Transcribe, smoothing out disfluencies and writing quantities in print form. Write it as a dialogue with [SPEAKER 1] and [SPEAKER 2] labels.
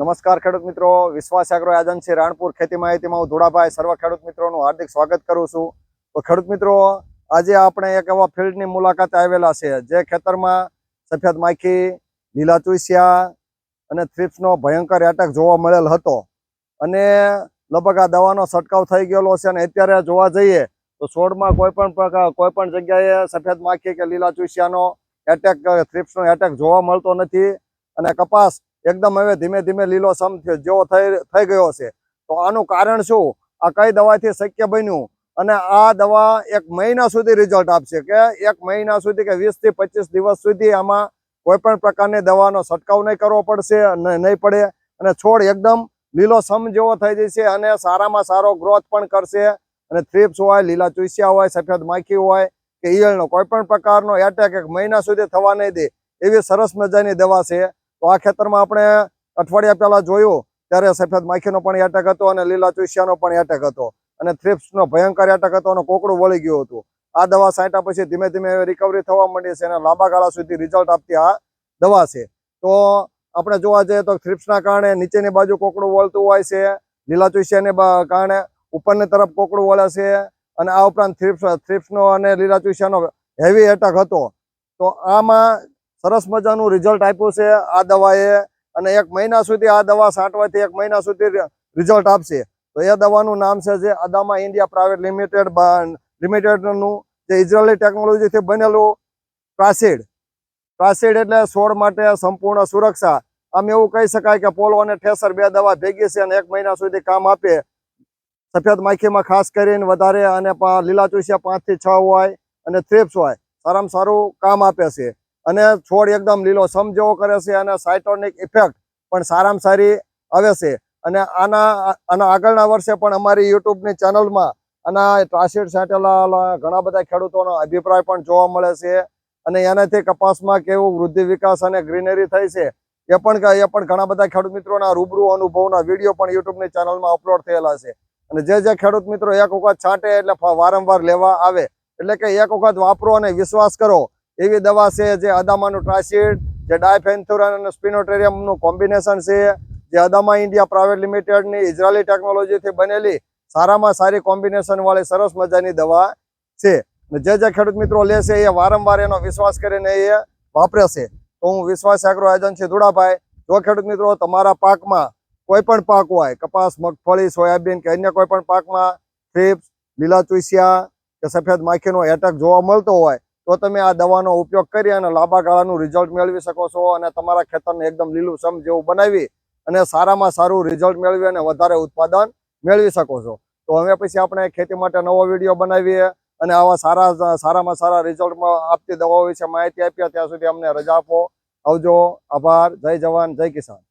[SPEAKER 1] નમસ્કાર ખેડૂત મિત્રો, વિશ્વાસ એગ્રો એજન્સી રાણપુર ખેતી માહિતીમાં હું ધોળાભાઈ સર્વ ખેડૂત મિત્રોનું હાર્દિક સ્વાગત કરું છું. તો ખેડૂત મિત્રો, આજે આપણે એક એવા ફિલ્ડની મુલાકાતે આવેલા છે જે ખેતરમાં સફેદ માખી, લીલા ચૂસિયા અને થ્રિપ્સનો ભયંકર એટેક જોવા મળેલ હતો અને લગભગ આ દવાનો છંટકાવ થઈ ગયેલો છે. અને અત્યારે જોવા જઈએ તો છોડમાં કોઈ પણ જગ્યાએ સફેદ માખી કે લીલા ચૂસિયાનો એટેક, થ્રિપ્સનો એટેક જોવા મળતો નથી અને કપાસ એકદમ હવે ધીમે ધીમે લીલો સમ જેવો થઈ ગયો છે. તો આનું કારણ શું, આ કઈ દવાથી શક્ય બન્યું અને આ દવા એક મહિના સુધી રિઝલ્ટ આપશે કે એક મહિના સુધી કે 20 થી 25 દિવસ સુધી આમાં કોઈ પણ પ્રકારની દવાનો છંટકાવ નહીં કરવો પડશે, નહીં પડે અને છોડ એકદમ લીલો સમ જેવો થઈ જશે અને સારામાં સારો ગ્રોથ પણ કરશે. અને થ્રિપ્સ હોય, લીલા ચૂસિયા હોય, સફેદ માખી હોય કે ઈયળનો કોઈ પણ પ્રકારનો એટેક એક મહિના સુધી થવા નહીં દે એવી સરસ મજાની દવા છે. તો આ ખેતરમાં આપણે અઠવાડિયા પહેલા જોયું ત્યારે સફેદ માખીનો પણ એટેક હતો અને લીલા ચૂસિયાનો પણ એટેક હતો અને થ્રિપ્સનો ભયંકર એટેક હતો અને કોકડું વળી ગયું હતું. આ દવા છાંટ્યા પછી ધીમે ધીમે રિકવરી થવા માંડી છે અને લાંબા ગાળા સુધી રિઝલ્ટ આપતી આ દવા છે. તો આપણે જોવા જઈએ તો થ્રિપ્સના કારણે નીચેની બાજુ કોકડું વળતું હોય છે, લીલા ચૂસિયાને કારણે ઉપરની તરફ કોકડું વળે છે અને આ ઉપરાંત થ્રિપ્સનો અને લીલા ચૂસિયાનો હેવી એટેક હતો. તો આમાં સરસ મજાનું રિઝલ્ટ આપ્યું છે આ દવાએ અને એક મહિના સુધી આ દવા છાંટવાથી એક મહિના સુધી રિઝલ્ટ આપશે. તો એ દવાનું નામ છે જે અદામા ઇન્ડિયા પ્રાઇવેટ લિમિટેડનું જે ઇઝરાયલી ટેકનોલોજીથી બનેલું ટ્રાસિડ એટલે છોડ માટે સંપૂર્ણ સુરક્ષા. આમ એવું કહી શકાય કે પોલો અને ઠેસર બે દવા ભેગી છે અને એક મહિના સુધી કામ આપે. સફેદ માખીમાં ખાસ કરીને વધારે અને લીલા ચૂસિયા 5 થી 6 હોય અને થ્રિપ્સ હોય સારામાં સારું કામ આપે છે અને છોડ એકદમ લીલો સમ જેવો કરે છે અને સાયટોનિક ઇફેક્ટ પણ સારામાં સારી આવે છે. અને આના આગળના વર્ષે પણ અમારી યુટ્યુબની ચેનલમાં આના ટ્રાસિડ છાંટેલા ઘણા બધા ખેડૂતોનો અભિપ્રાય પણ જોવા મળે છે અને એનાથી કપાસમાં કેવું વૃદ્ધિ, વિકાસ અને ગ્રીનરી થઈ છે એ પણ ઘણા બધા ખેડૂત મિત્રોના રૂબરૂ અનુભવના વિડીયો પણ યુટ્યુબની ચેનલમાં અપલોડ થયેલા છે. અને જે ખેડૂત મિત્રો એક વખત છાંટે એટલે વારંવાર લેવા આવે, એટલે કે એક વખત વાપરો અને વિશ્વાસ કરો એવી દવા છે જે અદામાનું ટ્રાસિડ, જે ડાયફેન્થુરાન અને સ્પિનોટેરિયમનું કોમ્બિનેશન છે, જે અદામા ઇન્ડિયા પ્રાઇવેટ લિમિટેડની ઇઝરાયલી ટેકનોલોજીથી બનેલી સારામાં સારી કોમ્બિનેશન વાળી સરસ મજાની દવા છે. જે ખેડૂત મિત્રો લે છે એ વારંવાર એનો વિશ્વાસ કરીને એ વાપરે છે. તો હું વિશ્વાસ એગ્રો એજન્સી ધોળાભાઈ, જો ખેડૂત મિત્રો તમારા પાકમાં કોઈ પણ પાક હોય, કપાસ, મગફળી, સોયાબીન કે અન્ય કોઈ પણ પાકમાં થ્રિપ્સ, લીલા ચૂસિયા કે સફેદ માખીનો એટેક જોવા મળતો હોય તો તમે આ દવાનો ઉપયોગ કરી અને લાંબા ગાળાનું રિઝલ્ટ મેળવી શકો છો અને તમારા ખેતરને એકદમ લીલું સમ જેવું બનાવી અને સારામાં સારું રિઝલ્ટ મેળવી અને વધારે ઉત્પાદન મેળવી શકો છો. તો હવે પછી આપણે ખેતી માટે નવો વિડીયો બનાવીએ અને આવા સારામાં સારા રિઝલ્ટમાં આપતી દવાઓ વિશે માહિતી આપીએ. ત્યાં સુધી અમને રજા આપો. આવજો. આભાર. જય જવાન, જય કિસાન.